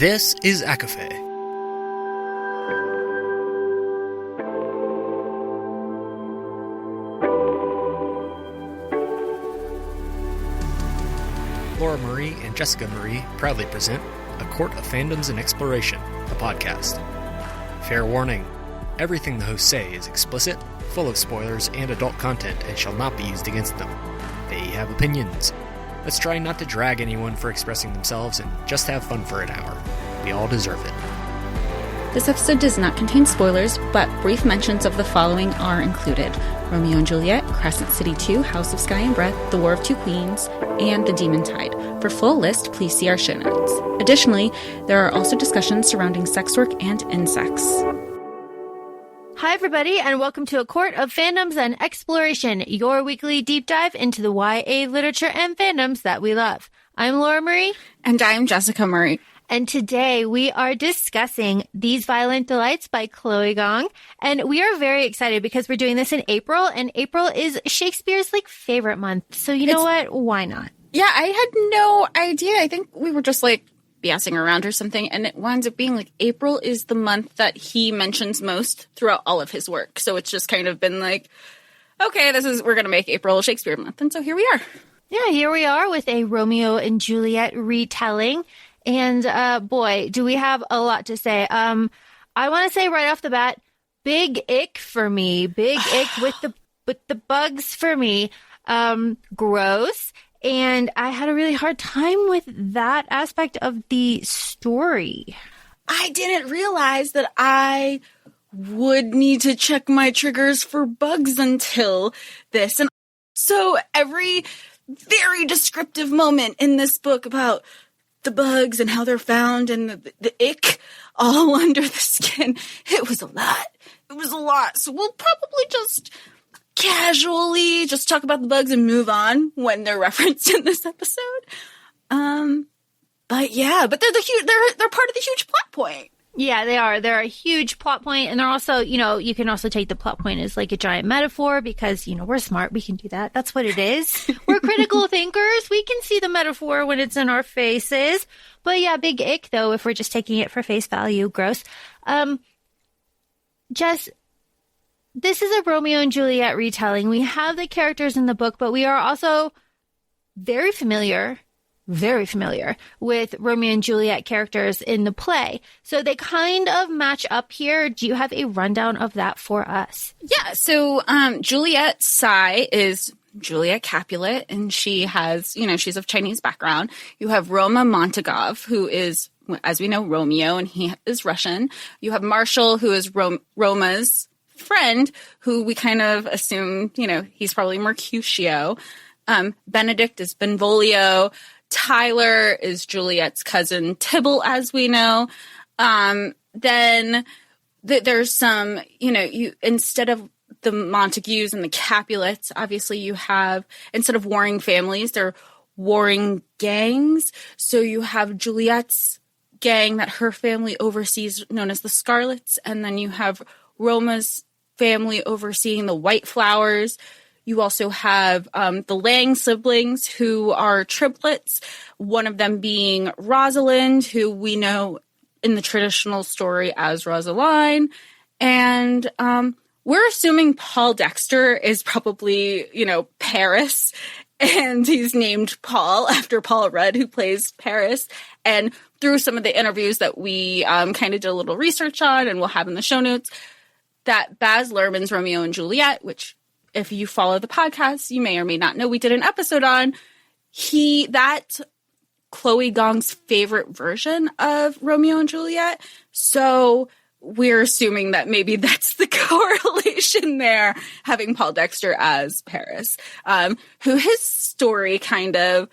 This is ACOFAE. Laura Marie and Jessica Marie proudly present A Court of Fandoms and Exploration, a podcast. Fair warning, everything the hosts say is explicit, full of spoilers and adult content and shall not be used against them. They have opinions. Let's try not to drag anyone for expressing themselves and just have fun for an hour. We all deserve it. This episode does not contain spoilers, but brief mentions of the following are included: Romeo and Juliet, Crescent City 2, House of Sky and Breath, The War of Two Queens, and The Demon Tide. For full list, please see our show notes. Additionally, there are also discussions surrounding sex work and insects. Hi, everybody, and welcome to A Court of Fandoms and Exploration, your weekly deep dive into the YA literature and fandoms that we love. I'm Laura Marie. And I'm Jessica Marie. And today we are discussing These Violent Delights by Chloe Gong. And we are very excited because we're doing this in April, and April is Shakespeare's favorite month. So you know what? Why not? Yeah, I had no idea. I think we were just BSing around or something, and it winds up being April is the month that he mentions most throughout all of his work. So it's just kind of been okay, we're going to make April Shakespeare month. And so here we are. Yeah, here we are with a Romeo and Juliet retelling. And boy, do we have a lot to say. I want to say right off the bat, big ick for me. Big ick with the bugs for me. Gross. And I had a really hard time with that aspect of the story. I didn't realize that I would need to check my triggers for bugs until this. And so every very descriptive moment in this book about the bugs and how they're found and the ick all under the skin, it was a lot. It was a lot. So we'll probably just casually just talk about the bugs and move on when they're referenced in this episode. But they're part of the huge plot point. Yeah, they are. They're a huge plot point, and they're also, you can also take the plot point as a giant metaphor because, we're smart. We can do that. That's what it is. We're critical thinkers. We can see the metaphor when it's in our faces. But yeah, big ick though if we're just taking it for face value. Gross. Jess, this is a Romeo and Juliet retelling. We have the characters in the book, but we are also very familiar with Romeo and Juliet characters in the play. So they kind of match up here. Do you have a rundown of that for us? Yeah. So Juliet Sai is Juliet Capulet, and she has, she's of Chinese background. You have Roma Montagov, who is, as we know, Romeo, and he is Russian. You have Marshall, who is Roma's friend, who we kind of assume, he's probably Mercutio. Benedict is Benvolio. Tyler is Juliet's cousin Tybalt, as we know. Then there's some, instead of the Montagues and the Capulets, obviously you have, instead of warring families, they're warring gangs. So you have Juliet's gang that her family oversees, known as the Scarlets. And then you have Roma's family overseeing the White Flowers. You also have the Lang siblings, who are triplets, one of them being Rosalind, who we know in the traditional story as Rosaline. And we're assuming Paul Dexter is probably, Paris, and he's named Paul after Paul Rudd, who plays Paris. And through some of the interviews that we kind of did a little research on and we'll have in the show notes, that Baz Luhrmann's Romeo and Juliet, which if you follow the podcast, you may or may not know we did an episode on, that Chloe Gong's favorite version of Romeo and Juliet. So we're assuming that maybe that's the correlation there, having Paul Dexter as Paris, who his story kind of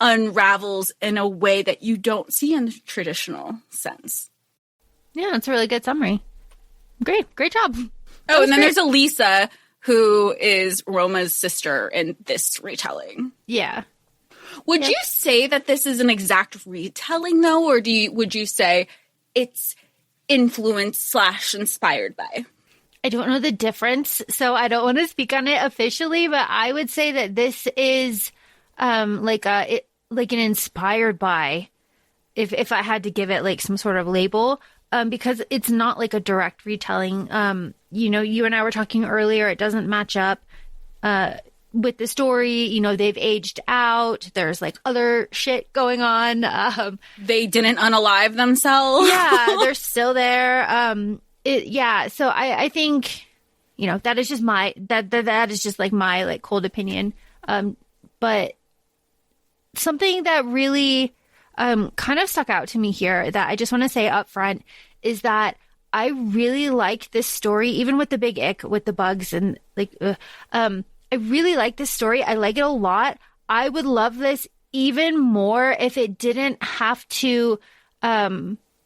unravels in a way that you don't see in the traditional sense. Yeah, that's a really good summary. Great job. Oh, and then there's Elisa, who is Roma's sister in this retelling. Yeah. Would you say that this is an exact retelling, though, or would you say it's influenced / inspired by? I don't know the difference, so I don't want to speak on it officially, but I would say that this is like an inspired by if I had to give it like some sort of label, because it's not like a direct retelling. You and I were talking earlier, it doesn't match up with the story. They've aged out. There's like other shit going on. They didn't unalive themselves. Yeah, they're still there. So I think, that is just that is just like my like cold opinion. But something that really kind of stuck out to me here that I just want to say up front is that I really like this story, even with the big ick with the bugs and like, I really like this story. I like it a lot. I would love this even more if it didn't have to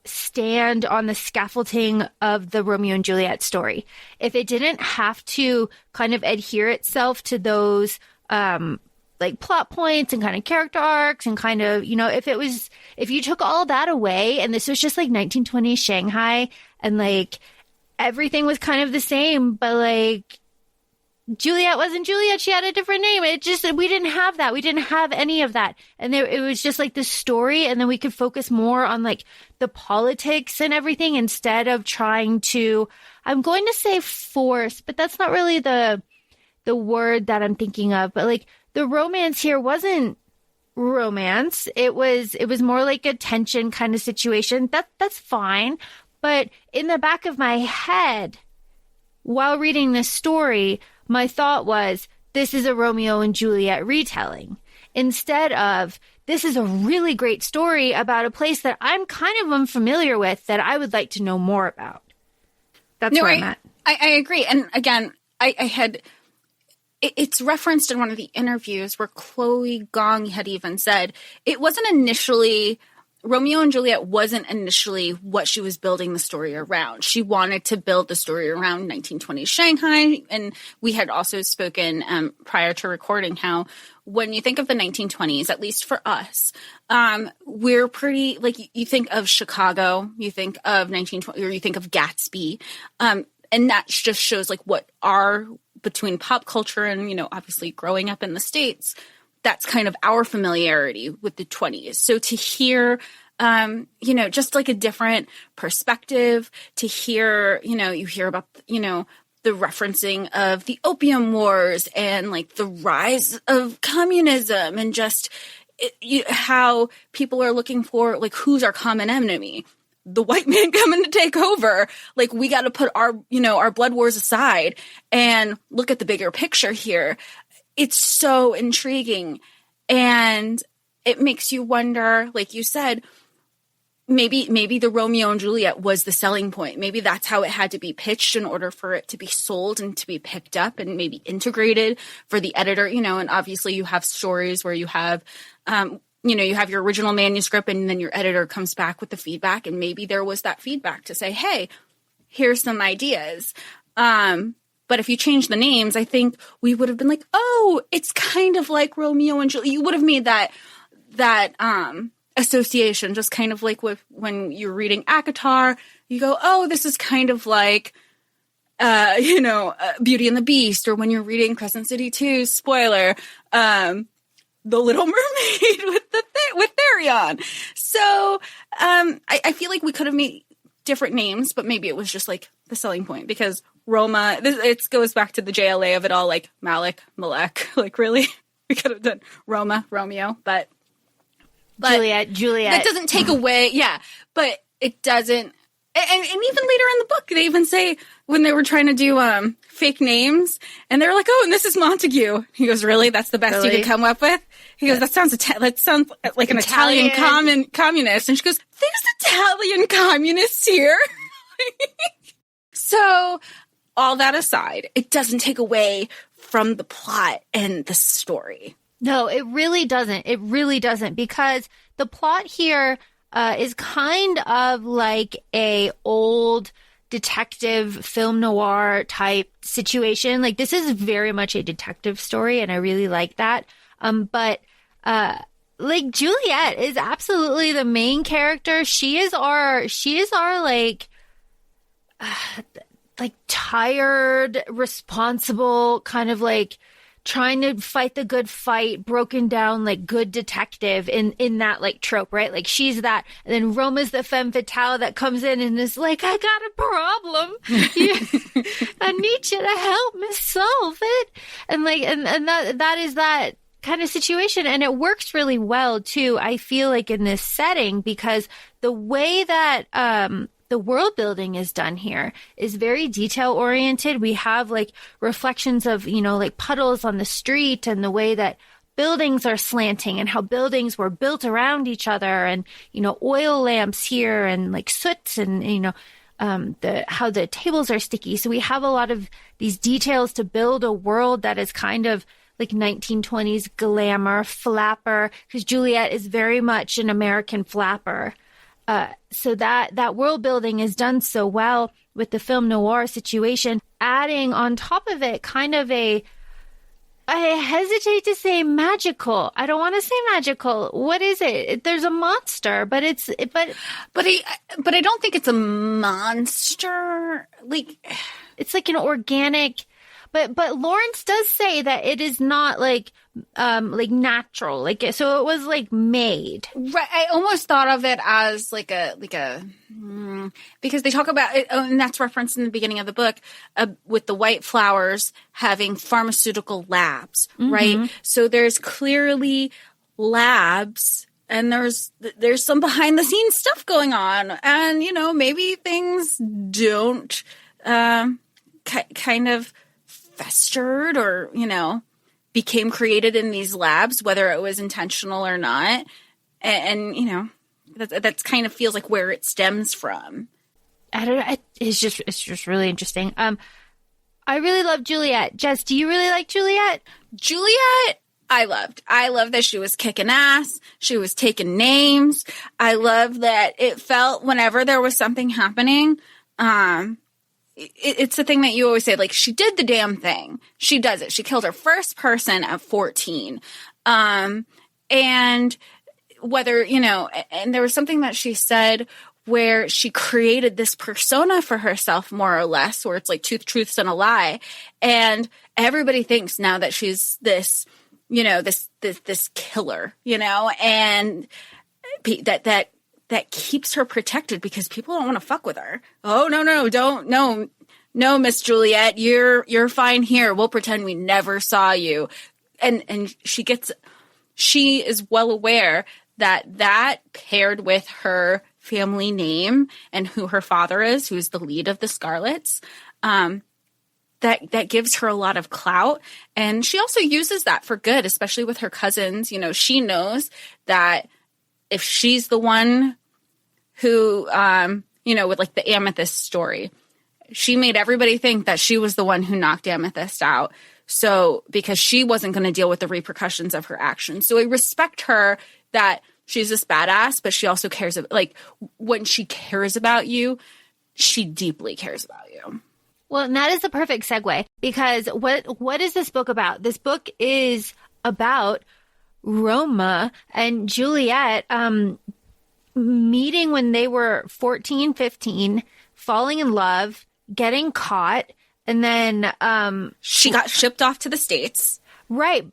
stand on the scaffolding of the Romeo and Juliet story. If it didn't have to kind of adhere itself to those like plot points and kind of character arcs and kind of, if you took all that away and this was just like 1920s Shanghai and like everything was kind of the same, but like Juliet wasn't Juliet. She had a different name. We didn't have that. We didn't have any of that. And it was just like the story. And then we could focus more on like the politics and everything instead of trying to, I'm going to say force, but that's not really the word that I'm thinking of. But like the romance here wasn't romance. It was more like a tension kind of situation. That's fine. But in the back of my head, while reading this story, my thought was, this is a Romeo and Juliet retelling. Instead of, this is a really great story about a place that I'm kind of unfamiliar with that I would like to know more about. That's where I'm at. I agree. And again, it's referenced in one of the interviews where Chloe Gong had even said, Romeo and Juliet wasn't initially what she was building the story around. She wanted to build the story around 1920s Shanghai. And we had also spoken prior to recording how when you think of the 1920s, at least for us, we're pretty, like, you think of Chicago, you think of 1920, or you think of Gatsby. And that just shows like what between pop culture and, obviously growing up in the States, that's kind of our familiarity with the 20s. So to hear, just like a different perspective, to hear, you hear about, the referencing of the Opium Wars and like the rise of communism and just how people are looking for like, who's our common enemy? The white man coming to take over. Like, we got to put our blood wars aside and look at the bigger picture here. It's so intriguing, and it makes you wonder, like you said, maybe the Romeo and Juliet was the selling point. Maybe that's how it had to be pitched in order for it to be sold and to be picked up and maybe integrated for the editor, and obviously you have stories where you have, you have your original manuscript and then your editor comes back with the feedback, and maybe there was that feedback to say, hey, here's some ideas. But if you change the names, I think we would have been like, oh, it's kind of like Romeo and Juliet. You would have made that association, just kind of like when you're reading ACOFAE, you go, oh, this is kind of like, Beauty and the Beast, or when you're reading Crescent City 2, spoiler, The Little Mermaid with Therion. So I feel like we could have made different names, but maybe it was just like the selling point, because Roma, it goes back to the JLA of it all, like Malek, like really, we could have done Romeo, but Juliet. That doesn't take away, but it doesn't, and even later in the book, they even say when they were trying to do fake names, and they're like, oh, and this is Montague. He goes, really? That's the best you could come up with? He goes, that sounds like an Italian communist. And she goes, there's Italian communists here. So all that aside, it doesn't take away from the plot and the story. No, it really doesn't. It really doesn't, because the plot here is kind of like a old detective film noir type situation. Like, this is very much a detective story, and I really like that. But like, Juliet is absolutely the main character. She is our like tired, responsible, kind of like trying to fight the good fight, broken down, like good detective in that like trope, right? Like she's that. And then Roma's the femme fatale that comes in and is like, I got a problem. I need you to help me solve it. And like, and that is that kind of situation. And it works really well too, I feel like, in this setting, because the way that, the world building is done here is very detail oriented. We have like reflections of, like puddles on the street and the way that buildings are slanting and how buildings were built around each other, and, oil lamps here and like soot and, how the tables are sticky. So we have a lot of these details to build a world that is kind of like 1920s glamour, flapper, because Juliet is very much an American flapper. So that world building is done so well with the film noir situation, adding on top of it kind of I hesitate to say magical. I don't want to say magical. What is it? There's a monster, but I don't think it's a monster. Like, it's like an organic. But Lawrence does say that it is not like natural, like, so it was like made. Right. I almost thought of it as because they talk about it, and that's referenced in the beginning of the book, with the white flowers having pharmaceutical labs, right? So there's clearly labs, and there's some behind the scenes stuff going on, and maybe things don't kind of festered or, became created in these labs, whether it was intentional or not. And that's kind of feels like where it stems from. I don't know. It's just really interesting. I really love Juliet. Jess, do you really like Juliet? Juliet, I loved. I love that she was kicking ass. She was taking names. I love that it felt whenever there was something happening, it's the thing that you always say, like, she did the damn thing. She does it. She killed her first person at 14. And whether, and there was something that she said where she created this persona for herself, more or less, where it's like two truths and a lie. And everybody thinks now that she's this, this killer, and that keeps her protected because people don't want to fuck with her. Oh, no, Miss Juliet, you're fine here. We'll pretend we never saw you. And she is well aware that paired with her family name and who her father is, who's the lead of the Scarlets, that gives her a lot of clout. And she also uses that for good, especially with her cousins. She knows that if she's the one who, with like the Amethyst story, she made everybody think that she was the one who knocked Amethyst out. So, because she wasn't going to deal with the repercussions of her actions. So I respect her that she's this badass, but she also cares about, like, when she cares about you, she deeply cares about you. Well, and that is the perfect segue, because what is this book about? This book is about Roma and Juliet meeting when they were 14, 15, falling in love, getting caught, and then she got shipped off to the States. Right,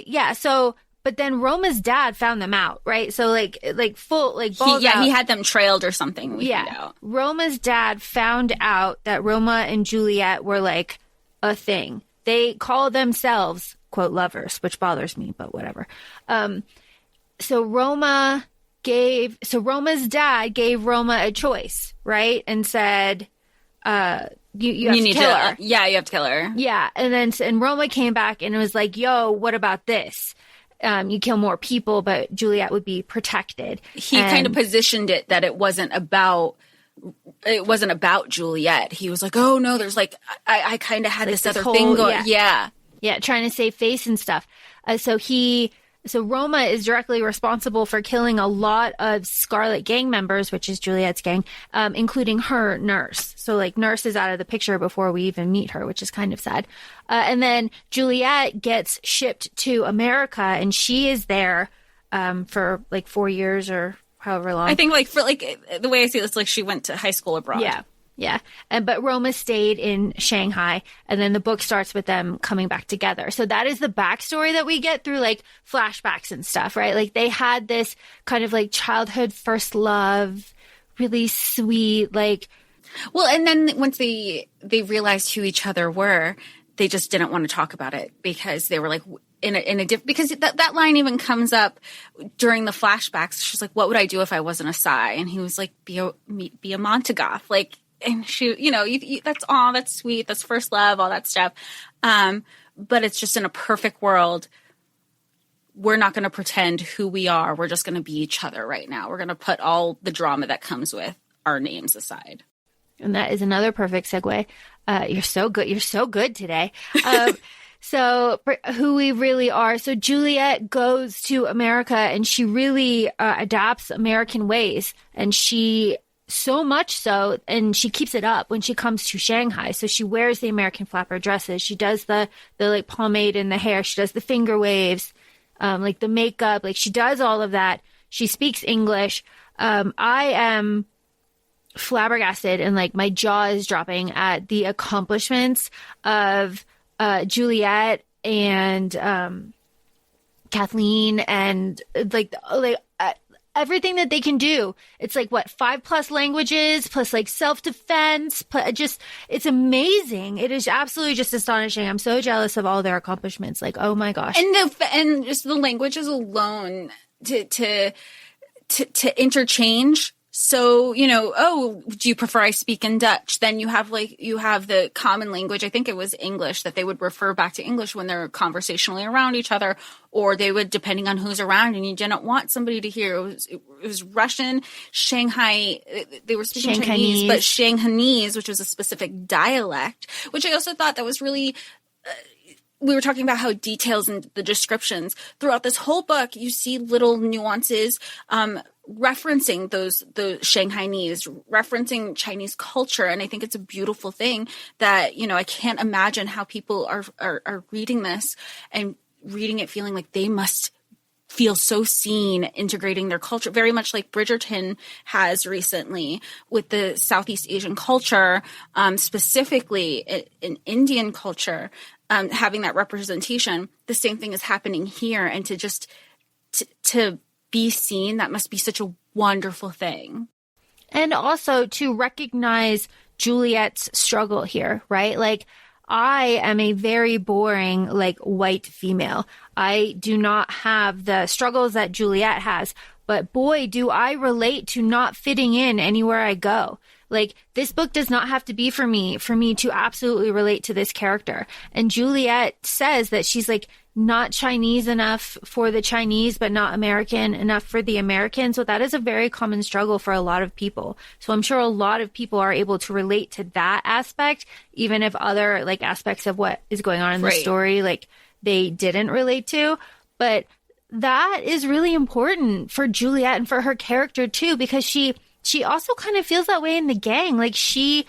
yeah. So, but then Roma's dad found them out, right? So like full, like, balls out. He had them trailed or something. We found out. Roma's dad found out that Roma and Juliet were like a thing. They call themselves, quote, lovers, which bothers me, but whatever. So Roma's dad gave Roma a choice, right? And said, you have to kill her. Yeah, you have to kill her. Yeah. And Roma came back and was like, yo, what about this? You kill more people, but Juliet would be protected. He kind of positioned it that it wasn't about Juliet. He was like, oh no, there's like, I kind of had like this other thing going. Yeah. Trying to save face and stuff. So Roma is directly responsible for killing a lot of Scarlet gang members, which is Juliet's gang, including her nurse. So like Nurse is out of the picture before we even meet her, which is kind of sad. And then Juliet gets shipped to America, and she is there for like 4 years or however long. I think like for like the way I see it, it's like she went to high school abroad. Yeah. But Roma stayed in Shanghai, and then the book starts with them coming back together. So that is the backstory that we get through like flashbacks and stuff, right? Like they had this kind of like childhood first love, really sweet, like. Well, and then once they realized who each other were, they just didn't want to talk about it because they were like in a different, because that line even comes up during the flashbacks. She's like, what would I do if I wasn't a Psy? And he was like, be a Montagoth. Like, and she, that's sweet. That's first love, all that stuff. But it's just in a perfect world. We're not going to pretend who we are. We're just going to be each other right now. We're going to put all the drama that comes with our names aside. And that is another perfect segue. You're so good. You're so good today. So who we really are. So Juliette goes to America and she really adapts American ways. And she so much so, and she keeps it up when she comes to Shanghai. So she wears the American flapper dresses. She does the like pomade in the hair. She does the finger waves, like the makeup. Like she does all of that. She speaks English. I am flabbergasted and like my jaw is dropping at the accomplishments of Juliette and Kathleen and like everything that they can do. It's like what, 5+ languages plus like self-defense, it's amazing. It is absolutely just astonishing. I'm so jealous of all their accomplishments. Like, oh my gosh. And just the languages alone to interchange. So, do you prefer I speak in Dutch? Then you have the common language. I think it was English that they would refer back to English when they're conversationally around each other, or they would, depending on who's around, and you didn't want somebody to hear. It was Russian, Shanghai. They were speaking Chinese, but Shanghainese, which was a specific dialect, which I also thought that was really. We were talking about how details and the descriptions throughout this whole book, you see little nuances, referencing the Shanghainese, referencing Chinese culture. And I think it's a beautiful thing that, I can't imagine how people are reading this and reading it feeling like they must feel so seen, integrating their culture, very much like Bridgerton has recently with the Southeast Asian culture, specifically in Indian culture, having that representation. The same thing is happening here. And to be seen, that must be such a wonderful thing. And also to recognize Juliette's struggle here, right? Like, I am a very boring, like, white female. I do not have the struggles that Juliette has, but boy, do I relate to not fitting in anywhere I go. Like, this book does not have to be for me to absolutely relate to this character. And Juliette says that she's like not Chinese enough for the Chinese, but not American enough for the American. So that is a very common struggle for a lot of people. So I'm sure a lot of people are able to relate to that aspect, even if other like aspects of what is going on in the story, like they didn't relate to. But that is really important for Juliette and for her character too, because she also kind of feels that way in the gang. Like, she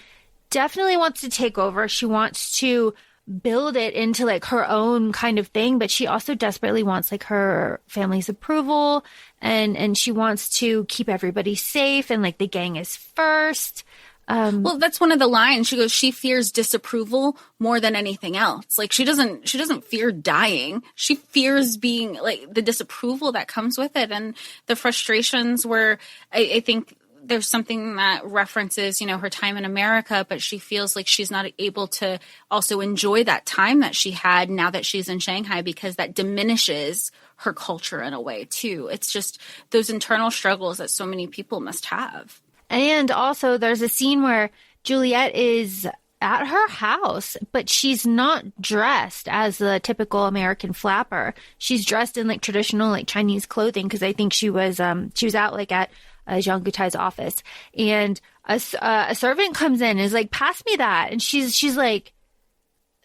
definitely wants to take over. She wants to build it into like her own kind of thing, but she also desperately wants like her family's approval, and she wants to keep everybody safe, and like the gang is first. Well, that's one of the lines. She goes, she fears disapproval more than anything else. Like, she doesn't fear dying. She fears being like the disapproval that comes with it, and the frustrations where I think there's something that references, her time in America, but she feels like she's not able to also enjoy that time that she had now that she's in Shanghai, because that diminishes her culture in a way too. It's just those internal struggles that so many people must have. And also there's a scene where Juliette is at her house, but she's not dressed as the typical American flapper. She's dressed in like traditional like Chinese clothing, because I think she was out like at Zhang Gutai's office, and a servant comes in and is like, pass me that. And she's like,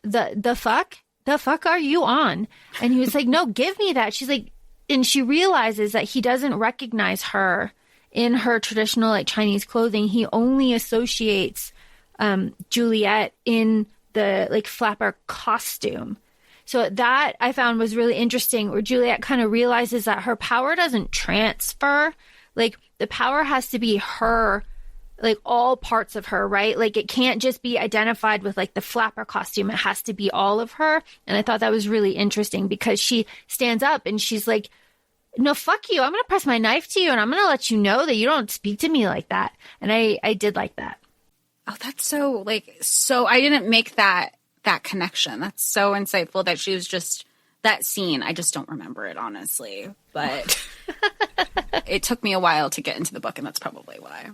the fuck are you on? And he was like, no, give me that. She's like, and she realizes that he doesn't recognize her in her traditional like Chinese clothing. He only associates Juliette in the like flapper costume. So that I found was really interesting, where Juliette kind of realizes that her power doesn't transfer. Like, the power has to be her like all parts of her, right? Like it can't just be identified with like the flapper costume. It has to be all of her. And I thought that was really interesting because she stands up and she's like, no, fuck you. I'm going to press my knife to you and I'm going to let you know that you don't speak to me like that. And I did like that. Oh, that's so I didn't make that connection. That's so insightful that she was just that scene. I just don't remember it, honestly, but it took me a while to get into the book and that's probably why.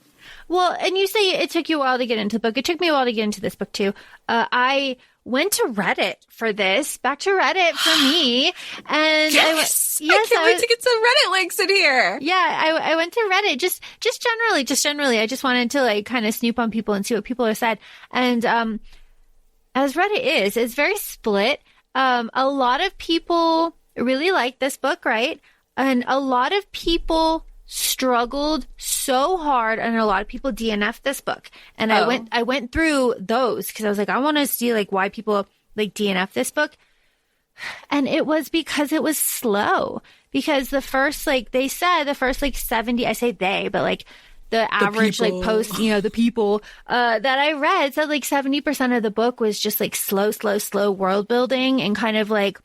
Well, and you say it took you a while to get into the book. It took me a while to get into this book too. I went to Reddit for this, back to Reddit for me. And yes, I can't wait to get some Reddit links in here. Yeah, I went to Reddit just generally. I just wanted to like kind of snoop on people and see what people have said. And as Reddit is, it's very split. A lot of people really like this book, right? And a lot of people struggled so hard, and a lot of people DNF'd this book. And I went through those because I was like, I want to see like why people like DNF this book. And it was because it was slow. Because the first like 70, I say they, but like the average like post, you know, the people that I read said like 70% of the book was just like slow world building and kind of like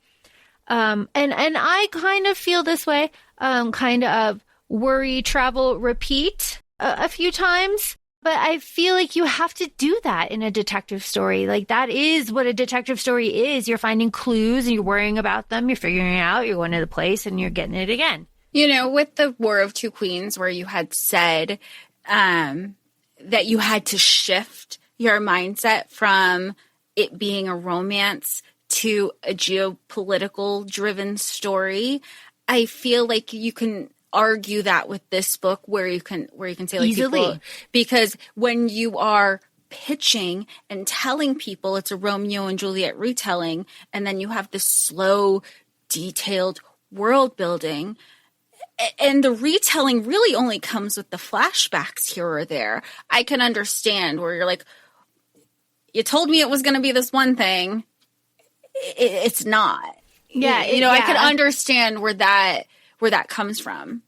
and I kind of feel this way, kind of worry, travel, repeat a few times. But I feel like you have to do that in a detective story. Like that is what a detective story is. You're finding clues and you're worrying about them. You're figuring it out. You're going to the place and you're getting it again. You know, with the War of Two Queens, where you had said that you had to shift your mindset from it being a romance to a geopolitical driven story, I feel like you can argue that with this book where you can say like easily, people, because when you are pitching and telling people it's a Romeo and Juliet retelling, and then you have this slow, detailed world building, and the retelling really only comes with the flashbacks here or there. I can understand where you're like, you told me it was going to be this one thing. It's not. Yeah. I could understand where that comes from.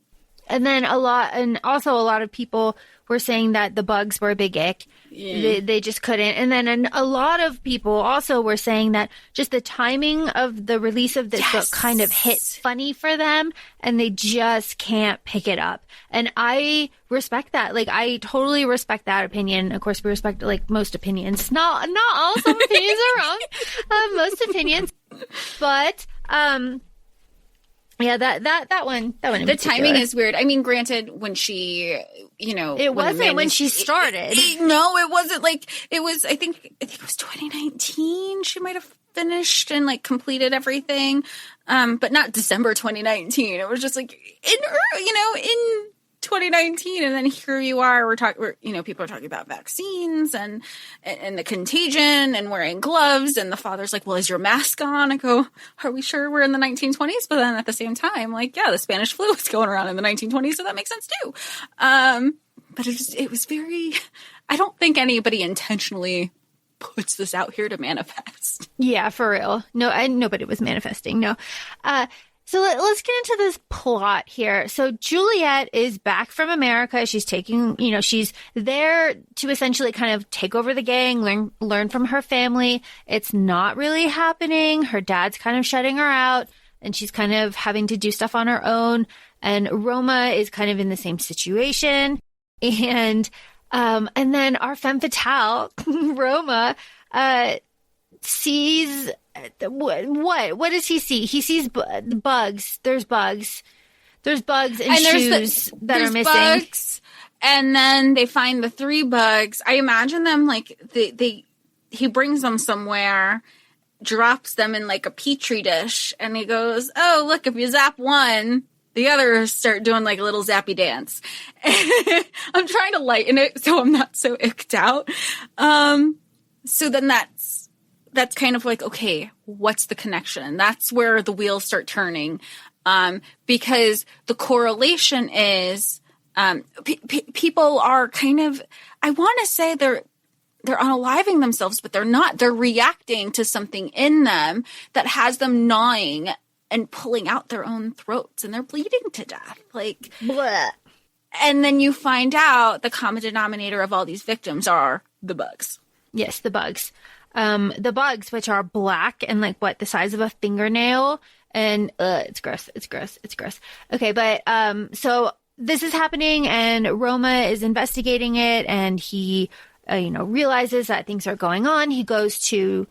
And then a lot of people were saying that the bugs were a big ick. Yeah. They just couldn't. And then a lot of people also were saying that just the timing of the release of this book kind of hit funny for them and they just can't pick it up. And I respect that. Like, I totally respect that opinion. Of course, we respect like most opinions. Not all. Some opinions are wrong. Most opinions. But, yeah, that one. The timing is weird. I mean, granted, when she, it wasn't when she started. No, it wasn't. Like it was. I think it was 2019. She might have finished and like completed everything, but not December 2019. It was just like in 2019, and then here you are. People are talking about vaccines and the contagion and wearing gloves, and the father's like, "Well, is your mask on?" I go, "Are we sure we're in the 1920s?" But then at the same time, like, yeah, the Spanish flu was going around in the 1920s, so that makes sense too. But it was very. I don't think anybody intentionally puts this out here to manifest. Yeah, for real. No, nobody was manifesting. No. So let's get into this plot here. So Juliet is back from America. She's she's there to essentially kind of take over the gang, learn from her family. It's not really happening. Her dad's kind of shutting her out and she's kind of having to do stuff on her own. And Roma is kind of in the same situation. And then our femme fatale, Roma, sees what does he see? He sees bugs. There's bugs and shoes that are missing. Bugs, and then they find the 3 bugs. I imagine them like he brings them somewhere, drops them in like a petri dish, and he goes, "Oh, look, if you zap one, the others start doing like a little zappy dance." I'm trying to lighten it so I'm not so icked out. So then that's kind of like, okay, what's the connection? That's where the wheels start turning. Because the correlation is, people are kind of, I want to say they're unaliving themselves, but they're not. They're reacting to something in them that has them gnawing and pulling out their own throats, and they're bleeding to death. Like, bleh. And then you find out the common denominator of all these victims are the bugs. Yes, the bugs. The bugs, which are black and like the size of a fingernail. And it's gross. It's gross. It's gross. Okay, but so this is happening, and Roma is investigating it, and he, realizes that things are going on. He goes to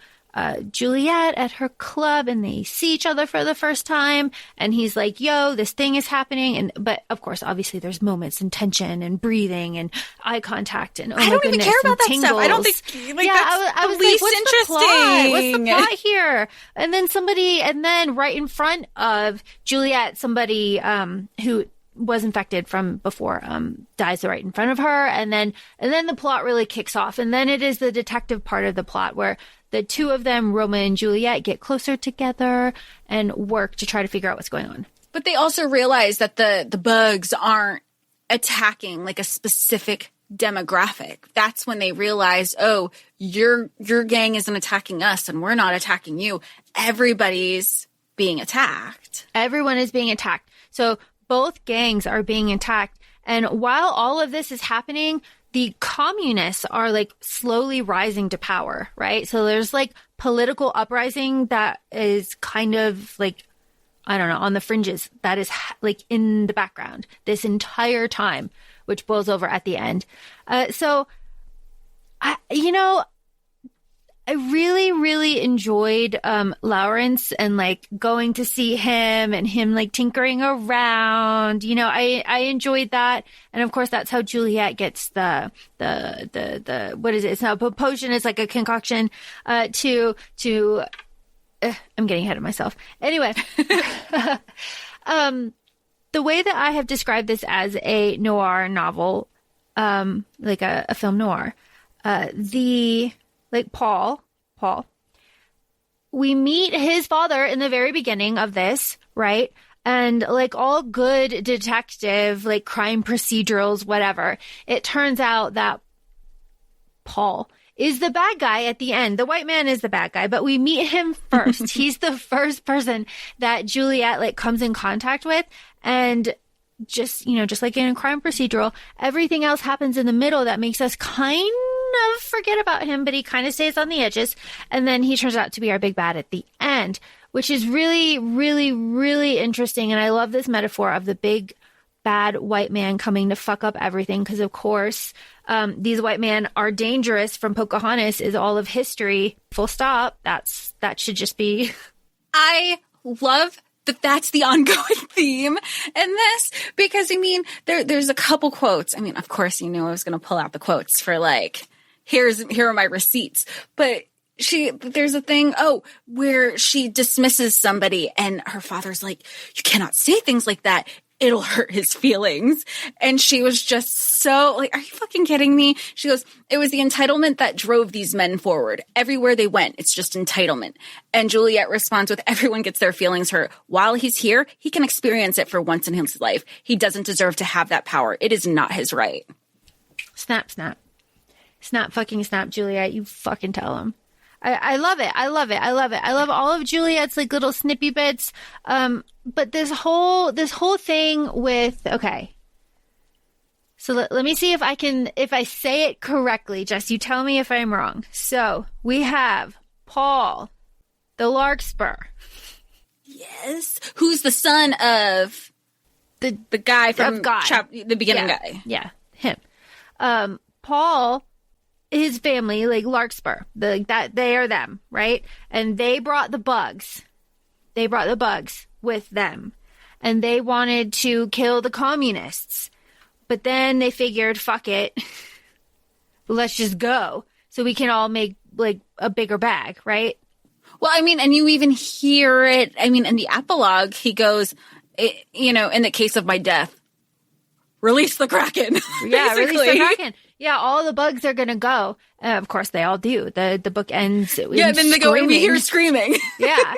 Juliet at her club, and they see each other for the first time, and he's like, yo, this thing is happening. But of course, obviously there's moments and tension and breathing and eye contact, and I don't even care about that stuff. I don't think I was least like, interesting. What's the plot here? And then right in front of Juliet, somebody who was infected from before dies right in front of her, and then the plot really kicks off, and then it is the detective part of the plot where the two of them, Roma and Juliet, get closer together and work to try to figure out what's going on. But they also realize that the bugs aren't attacking like a specific demographic. That's when they realize, oh, your gang isn't attacking us and we're not attacking you. Everybody's being attacked. Everyone is being attacked. So both gangs are being attacked. And while all of this is happening, the communists are like slowly rising to power, right? So there's like political uprising that is kind of like, I don't know, on the fringes, that is like in the background this entire time, which boils over at the end. So I really, really enjoyed Lawrence and like going to see him and him like tinkering around. I enjoyed that, and of course that's how Juliet gets the what is it? It's not a potion. It's like a concoction to. I'm getting ahead of myself. Anyway, the way that I have described this as a noir novel, like a film noir, Paul, we meet his father in the very beginning of this, right? And like all good detective, like crime procedurals, whatever, it turns out that Paul is the bad guy at the end. The white man is the bad guy, but we meet him first. He's the first person that Juliet like comes in contact with, and just like in a crime procedural, everything else happens in the middle that makes us kind of forget about him, but he kind of stays on the edges. And then he turns out to be our big bad at the end, which is really, really, really interesting. And I love this metaphor of the big bad white man coming to fuck up everything. Because of course, these white men are dangerous. From Pocahontas is all of history. Full stop. That should just be. I love that's the ongoing theme in this, because there's a couple quotes. Of course, I was going to pull out the quotes for like, here are my receipts, but there's a thing, where she dismisses somebody and her father's like, you cannot say things like that. It'll hurt his feelings. And she was just so like, are you fucking kidding me? She goes, it was the entitlement that drove these men forward. Everywhere they went, it's just entitlement. And Juliet responds with, everyone gets their feelings hurt. While he's here, he can experience it for once in his life. He doesn't deserve to have that power. It is not his right. Snap, snap. Snap, fucking snap, Juliet. You fucking tell him. I love it. I love it. I love it. I love all of Juliet's like little snippy bits. But this whole thing with, okay. So let me see if I say it correctly. Jess, you tell me if I'm wrong. So we have Paul, the Larkspur. Yes. Who's the son of the guy from the beginning guy. Yeah. Him. Paul, his family, like Larkspur, that they are them, right? And they brought the bugs. They brought the bugs with them, and they wanted to kill the communists. But then they figured, fuck it, let's just go, so we can all make like a bigger bag, right? Well, and you even hear it. In the epilogue, he goes, in the case of my death, release the Kraken. Yeah, release the Kraken. Yeah, all the bugs are gonna go. Of course, they all do. The book ends. Yeah, then they go and we hear screaming. Yeah,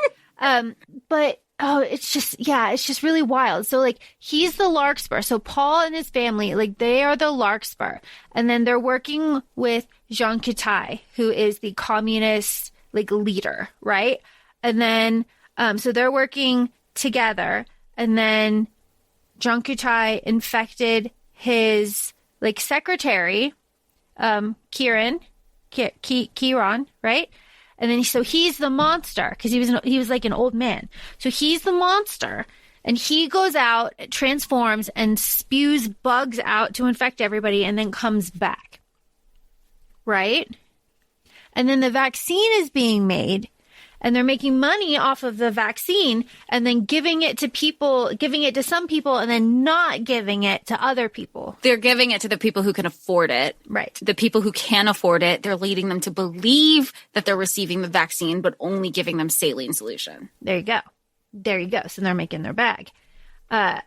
but it's just really wild. So like, he's the Larkspur. So Paul and his family, like, they are the Larkspur, and then they're working with Jean Coutai, who is the communist like leader, right? And then so they're working together, and then Jean Coutai infected his like secretary, Kieran, right? And then so he's the monster because he was like an old man. So he's the monster, and he goes out, transforms, and spews bugs out to infect everybody, and then comes back, right? And then the vaccine is being made, and they're making money off of the vaccine, and then giving it to some people, and then not giving it to other people. They're giving it to the people who can afford it. Right. The people who can afford it, they're leading them to believe that they're receiving the vaccine, but only giving them saline solution. There you go. So they're making their bag. Yeah,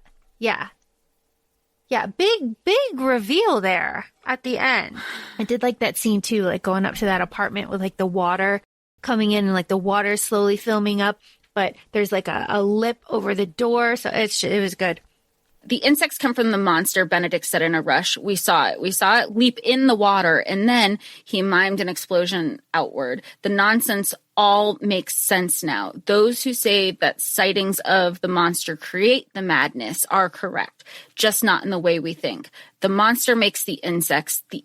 big reveal there at the end. I did like that scene too, like going up to that apartment with like the water coming in and like the water slowly filling up, but there's like a lip over the door, so it was good. The insects come from the monster, Benedict said in a rush. We saw it leap in the water, and then he mimed an explosion outward. The nonsense all makes sense now. Those who say that sightings of the monster create the madness are correct, just not in the way we think. The monster makes the insects. The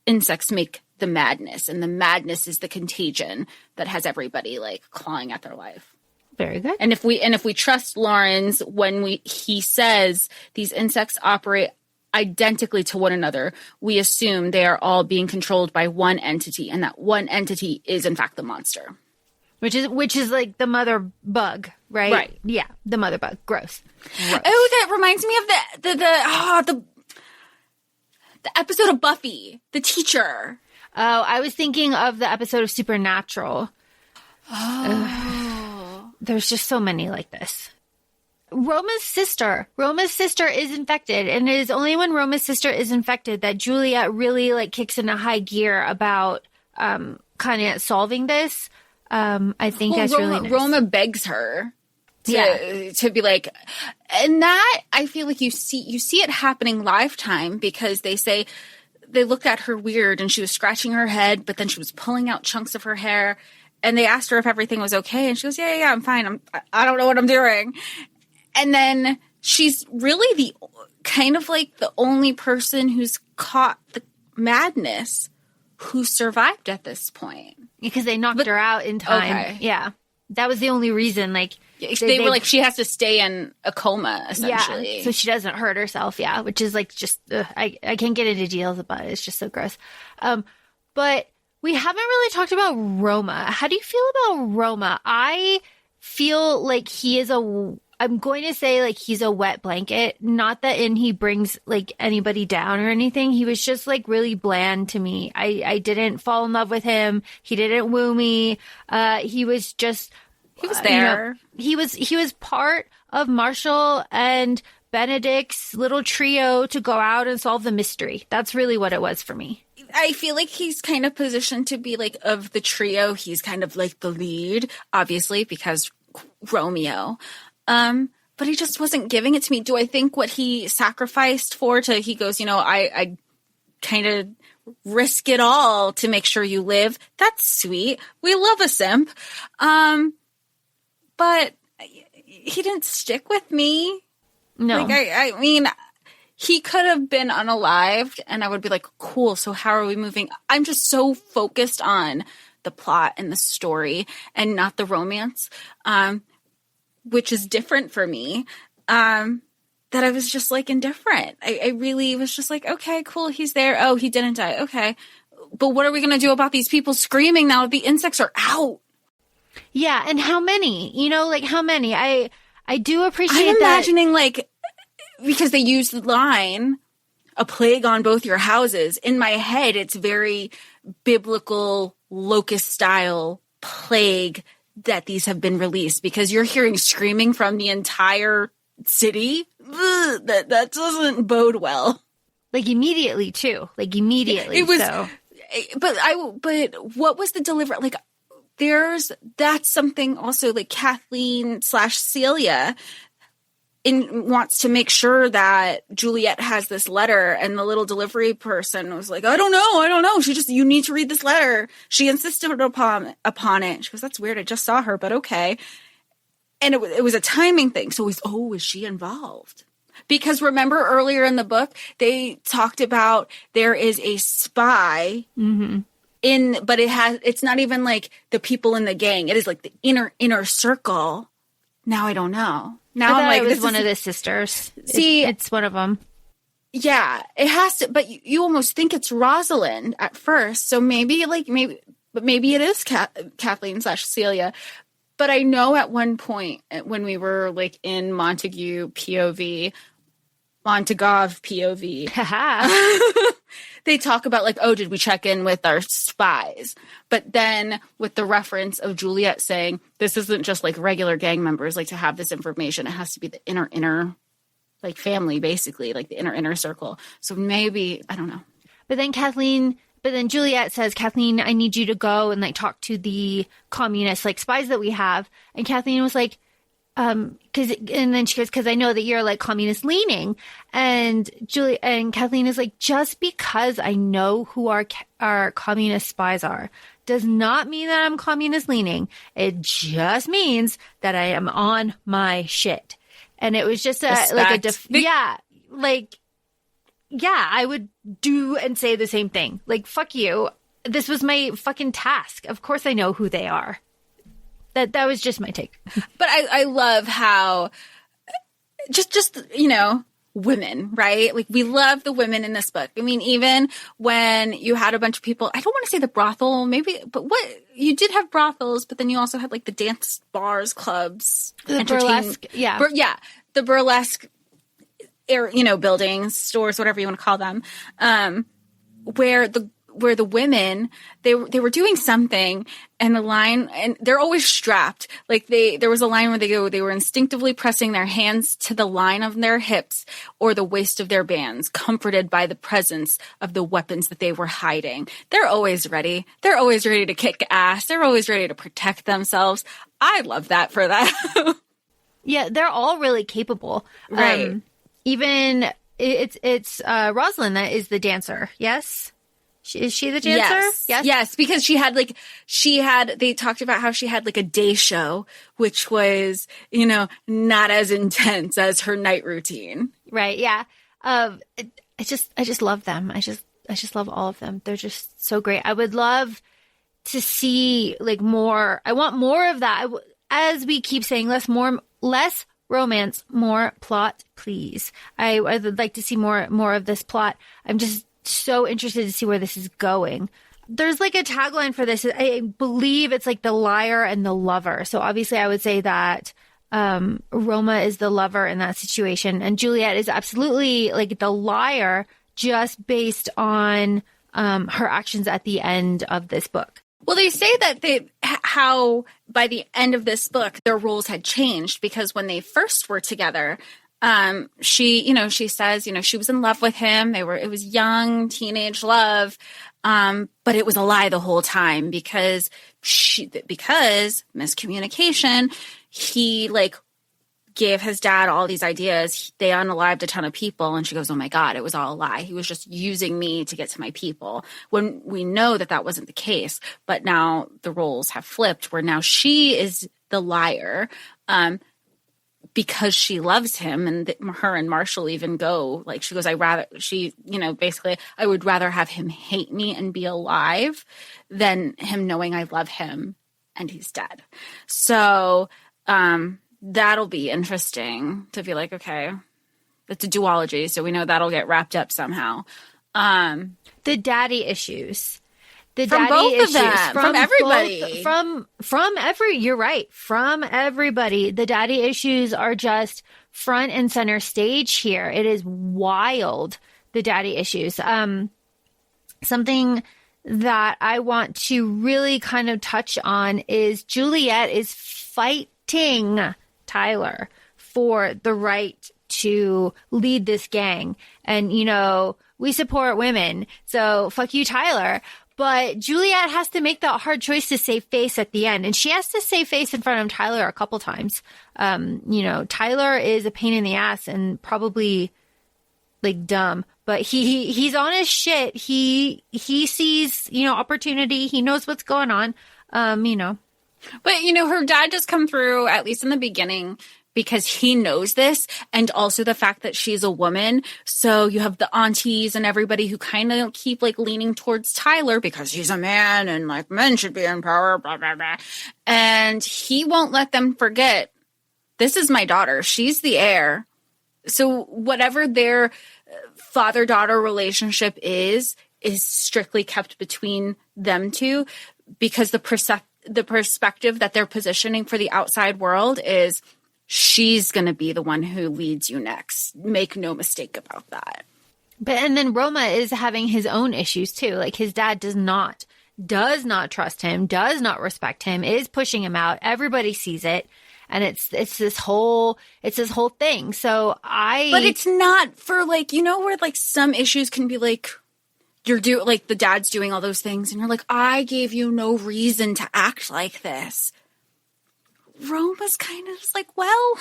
insects make the madness, and the madness is the contagion that has everybody like clawing at their life. Very good. And if we trust Lawrence when he says these insects operate identically to one another, we assume they are all being controlled by one entity, and that one entity is in fact the monster. Which is like the mother bug, right? Right. Yeah, the mother bug. Gross. Oh, that reminds me of the episode of Buffy, the teacher. Oh, I was thinking of the episode of Supernatural. Oh. There's just so many like this. Roma's sister is infected, and it is only when Roma's sister is infected that Juliet really like kicks into high gear about kind of solving this. I think that's really nice. Roma begs her to be like, and that I feel like you see it happening Lifetime, because they looked at her weird and she was scratching her head, but then she was pulling out chunks of her hair. And they asked her if everything was okay. And she goes, yeah, I'm fine. I don't know what I'm doing. And then she's really the kind of like the only person who's caught the madness who survived at this point. Because they knocked her out in time. Okay. Yeah. That was the only reason. Like they were like, she has to stay in a coma, essentially. Yeah, so she doesn't hurt herself. Yeah. Which is like just, I can't get into details about it. It's just so gross. But we haven't really talked about Roma. How do you feel about Roma? I feel like I'm going to say like he's a wet blanket. Not that he brings like anybody down or anything. He was just like really bland to me. I didn't fall in love with him. He didn't woo me. He was there. He was part of Marshall and Benedict's little trio to go out and solve the mystery. That's really what it was for me. I feel like he's kind of positioned to be like, of the trio, he's kind of like the lead, obviously, because Romeo. But he just wasn't giving it to me. Do I think what he sacrificed he goes, I kind of risk it all to make sure you live. That's sweet. We love a simp. But he didn't stick with me. No. Like, I mean, he could have been unalived, and I would be like, cool, so how are we moving? I'm just so focused on the plot and the story and not the romance, which is different for me, that I was just, like, indifferent. I really was just like, okay, cool, he's there. Oh, he didn't die. Okay. But what are we going to do about these people screaming now that the insects are out? Yeah, and how many? How many? I do appreciate I'm imagining, like, because they use the line, a plague on both your houses. In my head, it's very biblical locust-style plague that these have been released, because you're hearing screaming from the entire city. Ugh, that doesn't bode well. Like, immediately, too. Like, immediately. It was, so. But what was the delivery? Like, that's something also, like, Kathleen/Celia wants to make sure that Juliet has this letter, and the little delivery person was like, I don't know. You need to read this letter. She insisted upon it. She goes, that's weird. I just saw her, but okay. And it was a timing thing. So is she involved? Because remember earlier in the book, they talked about there is a spy but it's not even like the people in the gang. It is like the inner circle. Now I don't know. Now I'm like, it was one of the sisters. See, it's one of them. Yeah, it has to, but you almost think it's Rosalind at first. So maybe it is Kathleen / Celia. But I know at one point when we were like in Montagove POV, they talk about like, oh, did we check in with our spies? But then with the reference of Juliet saying, this isn't just like regular gang members, like to have this information, it has to be the inner like family, basically, like the inner circle. So maybe, I don't know. But then Juliet says, Kathleen, I need you to go and like talk to the communist like spies that we have. And Kathleen was like, and then she goes, because I know that you're like communist leaning. And Kathleen is like, just because I know who our communist spies are does not mean that I'm communist leaning. It just means that I am on my shit. And it was just I would do and say the same thing. Like, fuck you. This was my fucking task. Of course I know who they are. That was just my take. But I love how just women, right? Like, we love the women in this book. I mean, even when you had a bunch of people, I don't want to say the brothel, maybe, but you did have brothels, but then you also had like the dance bars, clubs, the burlesque, the burlesque buildings, stores, whatever you want to call them, where the women, they were doing something, and the line, and they're always strapped. Like there was a line where they were instinctively pressing their hands to the line of their hips or the waist of their bands, comforted by the presence of the weapons that they were hiding. They're always ready. They're always ready to kick ass. They're always ready to protect themselves. I love that for that. Yeah, they're all really capable. Right. Even it's Rosalind that is the dancer. Yes. Is she the dancer? Yes, because they talked about how she had like a day show, which was, not as intense as her night routine. Right. Yeah. I just love them. I just love all of them. They're just so great. I would love to see like more. I want more of that. As we keep saying, less romance, more plot, please. I would like to see more of this plot. I'm just so interested to see where this is going. There's like a tagline for this. I believe it's like the liar and the lover. So obviously I would say that Roma is the lover in that situation, and Juliet is absolutely like the liar, just based on her actions at the end of this book. Well, they say that how by the end of this book, their roles had changed, because when they first were together, she says, she was in love with him. It was young teenage love. But it was a lie the whole time because miscommunication, he like gave his dad all these ideas. They unalived a ton of people. And she goes, oh my God, it was all a lie. He was just using me to get to my people, when we know that wasn't the case. But now the roles have flipped, where now she is the liar. Because she loves him, and her and Marshall even go, like, she goes, basically, I would rather have him hate me and be alive than him knowing I love him and he's dead. So, that'll be interesting to be like, okay, it's a duology. So we know that'll get wrapped up somehow. The daddy issues. From both of them, from everybody. You're right. From everybody. The daddy issues are just front and center stage here. It is wild, the daddy issues. Something that I want to really kind of touch on is Juliet is fighting Tyler for the right to lead this gang. And, we support women. So fuck you, Tyler. But Juliet has to make that hard choice to save face at the end. And she has to save face in front of Tyler a couple times. Tyler is a pain in the ass and probably like dumb, but he's on his shit. He sees, opportunity. He knows what's going on. But, her dad just come through, at least in the beginning, because he knows this, and also the fact that she's a woman. So you have the aunties and everybody who kind of keep like leaning towards Tyler because he's a man and like men should be in power, blah, blah, blah. And he won't let them forget, this is my daughter. She's the heir. So whatever their father-daughter relationship is strictly kept between them two, because the perspective that they're positioning for the outside world is she's going to be the one who leads you next. Make no mistake about that. And then Roma is having his own issues too. Like his dad does not trust him, does not respect him, is pushing him out. Everybody sees it. And it's this whole thing. But it's not for like, you know, where like some issues can be like, like the dad's doing all those things and you're like, I gave you no reason to act like this. Roma's kind of just like, well,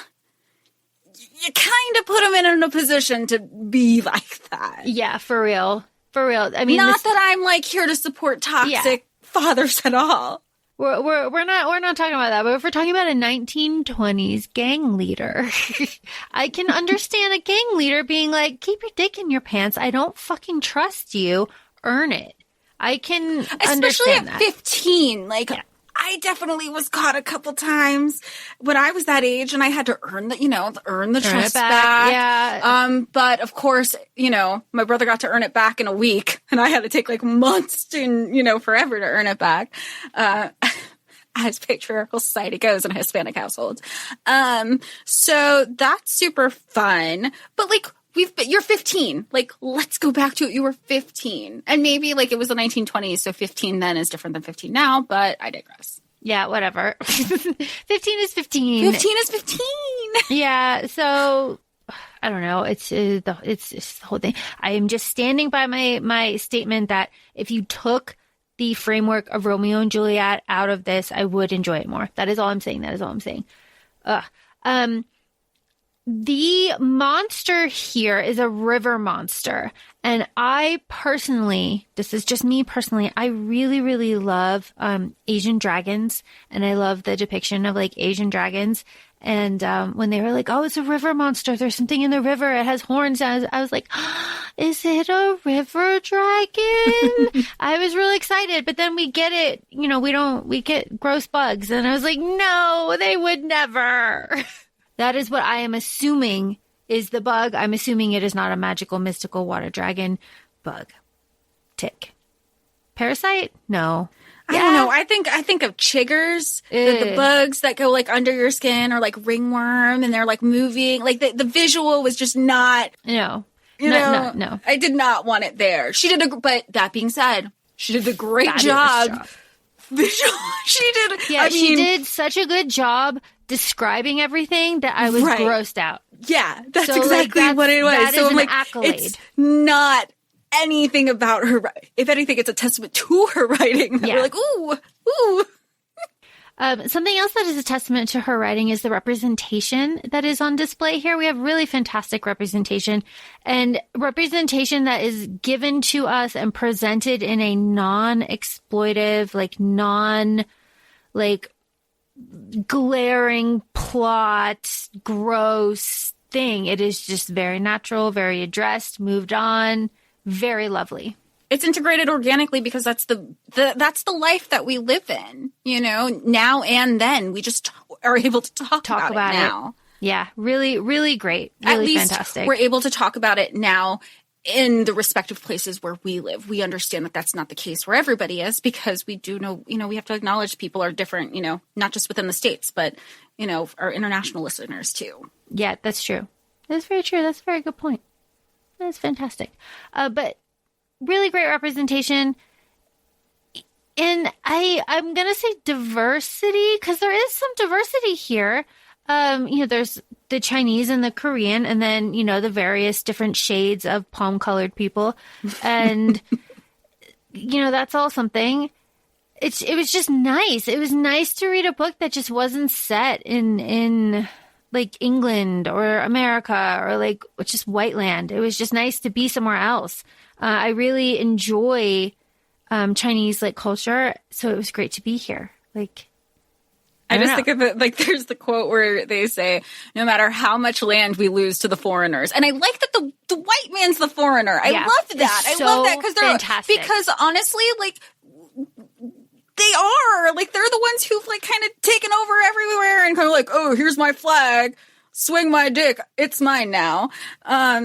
you kind of put him in a position to be like that. Yeah, for real. I mean, not that I'm like here to support toxic fathers at all. We're not talking about that, but if we're talking about a 1920s gang leader, I can understand a gang leader being like, keep your dick in your pants. I don't fucking trust you. Earn it. I can especially understand at that. 15. Like, yeah. I definitely was caught a couple times when I was that age and I had to earn the trust back. Yeah. But of course, you know, my brother got to earn it back in a week and I had to take like months and, you know, forever to earn it back. As patriarchal society goes in a Hispanic household. So that's super fun. But like, you're 15. Like, let's go back to it. You were 15. And maybe like it was the 1920s. So 15 then is different than 15 now, but I digress. Yeah, whatever. 15 is 15. 15 is 15. Yeah. So I don't know. It's the whole thing. I am just standing by my statement that if you took the framework of Romeo and Juliet out of this, I would enjoy it more. That is all I'm saying. The monster here is a river monster. And I personally, this is just me personally, I really, really love Asian dragons. And I love the depiction of like Asian dragons. And when they were like, oh, it's a river monster. There's something in the river. It has horns. I was like, is it a river dragon? I was really excited. But then we get it. You know, we get gross bugs. And I was like, no, they would never. That is what I am assuming is the bug. I'm assuming it is not a magical, mystical water dragon bug. Tick. Parasite? No. I don't know. I think of chiggers, the bugs that go like under your skin, or like ringworm, and they're like moving. Like the visual was just not. No. No. I did not want it there. But that being said, she did a great job. Visual. She did. Yeah, she did such a good job describing everything that I was grossed out. Yeah, that's exactly what it was. That so is I'm like, accolade. It's not anything about her. If anything, it's a testament to her writing. Yeah. We're like, ooh. Something else that is a testament to her writing is the representation that is on display here. We have really fantastic representation, and representation that is given to us and presented in a non-exploitive, glaring plot, gross thing. It is just very natural, very addressed, moved on, very lovely. It's integrated organically because that's the life that we live in, you know, now and then. We just are able to talk about it now. Yeah, really, really great. Really fantastic. We're able to talk about it now in the respective places where we live. We understand that that's not the case where everybody is, because we do know, you know, we have to acknowledge people are different, you know, not just within the States, but, you know, our international listeners too. Yeah, that's true. That's very true. That's a very good point. That's fantastic. But really great representation. And I'm going to say diversity, because there is some diversity here. You know, there's the Chinese and the Korean, and then, you know, the various different shades of palm-colored people. And, you know, that's all something. It was just nice. It was nice to read a book that just wasn't set in like England or America or like just white land. It was just nice to be somewhere else. I really enjoy Chinese like culture, so it was great to be here. Like, I just think of it like there's the quote where they say, no matter how much land we lose to the foreigners. And I like that the white man's the foreigner. I love that. I love that because honestly, like they are like, they're the ones who've like kind of taken over everywhere and kind of like, oh, here's my flag. Swing my dick. It's mine now.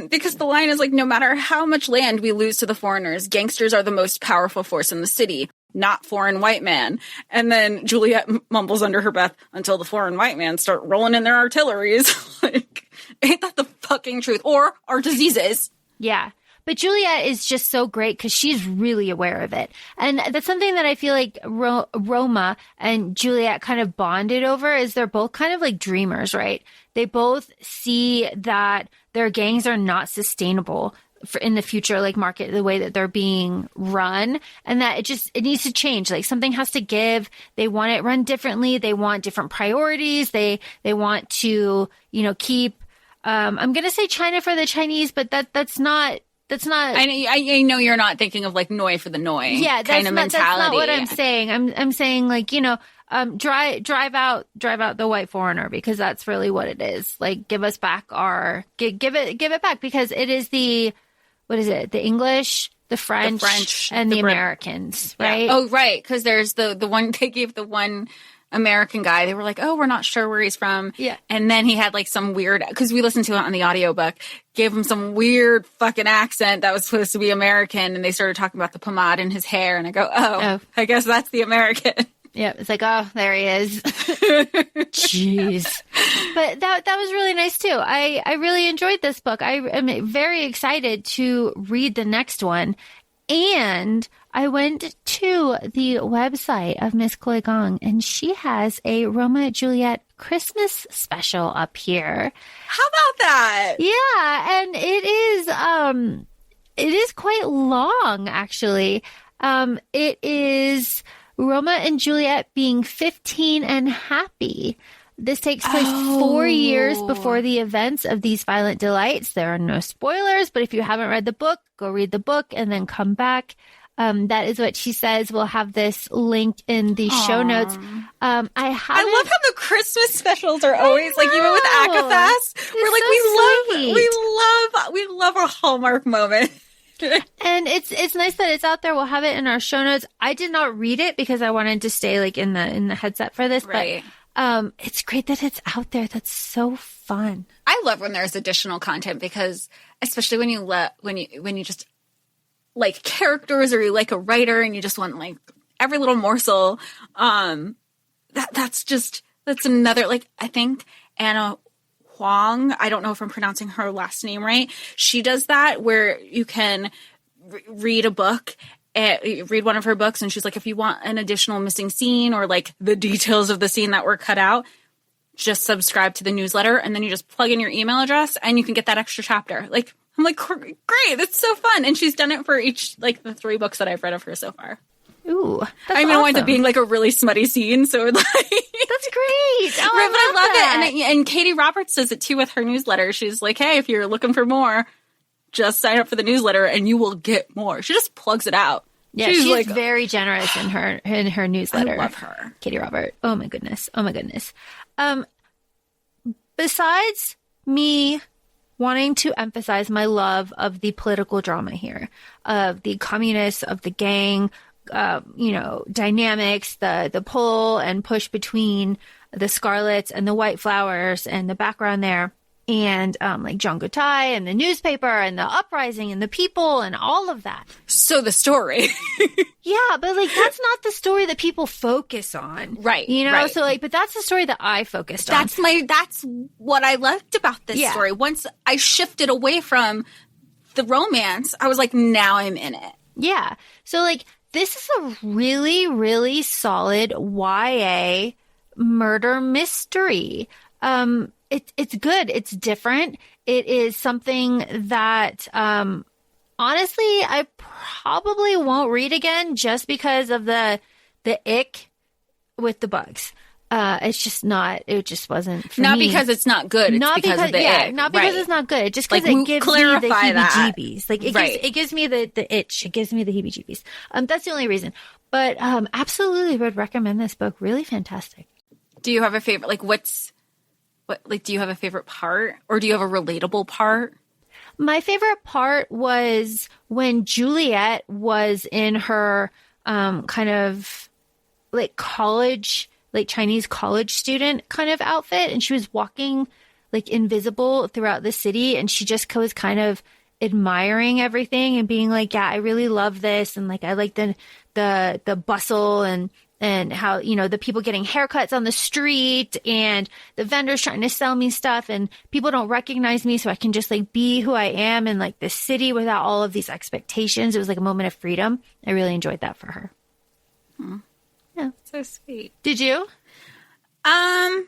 Because the line is like, no matter how much land we lose to the foreigners, gangsters are the most powerful force in the city. Not foreign white man. And then Juliet mumbles under her breath, until the foreign white man start rolling in their artilleries. Like, ain't that the fucking truth? Or our diseases. Yeah. But Juliet is just so great because she's really aware of it. And that's something that I feel like Roma and Juliet kind of bonded over is they're both kind of like dreamers, right? They both see that their gangs are not sustainable in the future, like market, the way that they're being run, and that it needs to change. Like something has to give. They want it run differently. They want different priorities. They want to, keep, I'm going to say China for the Chinese, but that's not. I know you're not thinking of like Noi for the Noi. Yeah, kind of mentality. That's not what I'm saying. I'm saying like, drive out the white foreigner, because that's really what it is. Like, give us back give it back, because it is what is it? The English, the French and the Americans, right? Yeah. Oh, right. Because there's the one, they gave the one American guy, they were like, oh, we're not sure where he's from. Yeah. And then he had like some weird, because we listened to it on the audiobook, gave him some weird fucking accent that was supposed to be American. And they started talking about the pomade in his hair. And I go, oh. I guess that's the American. Yeah, it's like, oh, there he is. Jeez. But that was really nice too. I really enjoyed this book. I am very excited to read the next one. And I went to the website of Miss Chloe Gong, and she has a Roma and Juliet Christmas special up here. How about that? Yeah, and it is quite long, actually. It is Roma and Juliet being 15 and happy. This takes place 4 years before the events of these violent delights. There are no spoilers, but if you haven't read the book, go read the book and then come back. That is what she says. We'll have this linked in the show notes. I love how the Christmas specials are always like, even with ACOFAE, we're like, we love a Hallmark moment. And it's nice that it's out there. We'll have it in our show notes. I did not read it because I wanted to stay like in the headset for this, right. But it's great that it's out there. That's so fun. I love when there's additional content, because especially when you just like characters, or you like a writer and you just want like every little morsel. That's another, like, I think Anna Huang, I don't know if I'm pronouncing her last name right. She does that where you can read a book, read one of her books, and she's like, if you want an additional missing scene or like the details of the scene that were cut out, just subscribe to the newsletter, and then you just plug in your email address and you can get that extra chapter. Like, I'm like, great, that's so fun. And she's done it for each, like, the 3 books that I've read of her so far. Ooh, that's I mean, awesome. It winds up being like a really smutty scene, so like, that's great. Oh, but I love that. it. And Katie Roberts does it too with her newsletter. She's like, hey, if you're looking for more, just sign up for the newsletter and you will get more. She just plugs it out. Yeah, she's like, very generous in her newsletter. I love her. Katie Robert. Oh my goodness. Besides me wanting to emphasize my love of the political drama here, of the communists, of the gang, dynamics, the pull and push between the Scarlets and the White Flowers and the background there, and like John Gutai and the newspaper and the uprising and the people and all of that. So the story. Yeah, but like that's not the story that people focus on. Right. Right. So like, but that's the story that I focused on. That's what I liked about this story. Once I shifted away from the romance, I was like, now I'm in it. Yeah. So like, this is a really, really solid YA murder mystery. It's good. It's different. It is something that, honestly, I probably won't read again just because of the ick with the bugs. It's just not, it just wasn't for not me. Because it's not good. It's not because of the ick. Not because it's not good. Just because like, it gives me the heebie-jeebies. Like it gives me the itch. It gives me the heebie-jeebies. That's the only reason. But absolutely would recommend this book. Really fantastic. Do you have a favorite? Like, do you have a favorite part, or do you have a relatable part? My favorite part was when Juliet was in her kind of like college, like Chinese college student kind of outfit, and she was walking like invisible throughout the city, and she just was kind of admiring everything and being like, yeah, I really love this, and like I like the bustle and how, you know, the people getting haircuts on the street and the vendors trying to sell me stuff, and people don't recognize me, so I can just like be who I am in like this city without all of these expectations. It was like a moment of freedom. I really enjoyed that for her. Yeah. So sweet. Did you? I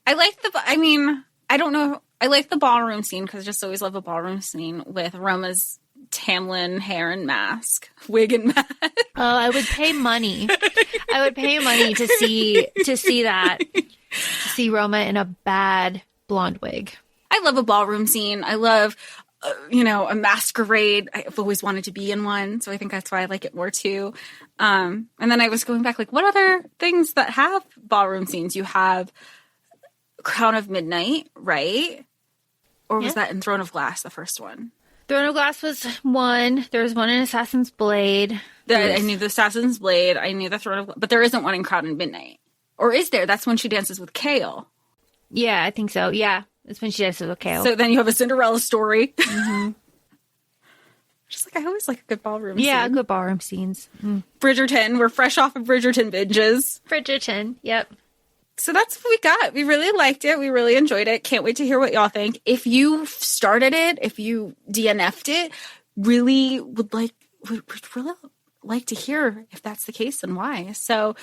like I don't know. I like the ballroom scene because I just always love a ballroom scene with Roma's Tamlin hair and mask, wig and mask. Oh, I would pay money. I would pay money to see that. To see Roma in a bad blonde wig. I love a ballroom scene. I love, a masquerade. I've always wanted to be in one, so I think that's why I like it more too. And then I was going back, like, what other things that have ballroom scenes? You have Crown of Midnight, right? Or was that in Throne of Glass, the first one? Throne of Glass was one. There was one in Assassin's Blade. I knew the Assassin's Blade. I knew the Throne of Glass. But there isn't one in Crown of Midnight. Or is there? That's when she dances with Kale. Yeah, I think so. Yeah, that's when she dances with Kale. So then you have a Cinderella story. Mm-hmm. Just like, I always like a good ballroom scene. Yeah, good ballroom scenes. Bridgerton. We're fresh off of Bridgerton binges. Bridgerton, yep. So that's what we got. We really liked it. We really enjoyed it. Can't wait to hear what y'all think. If you started it, if you DNF'd it, really would really like to hear if that's the case and why. So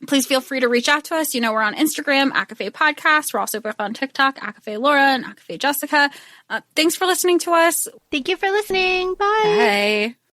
please feel free to reach out to us. You know, we're on Instagram, ACOFAE Podcast. We're also both on TikTok, ACOFAE Laura and ACOFAE Jessica. Thanks for listening to us. Thank you for listening. Bye. Bye.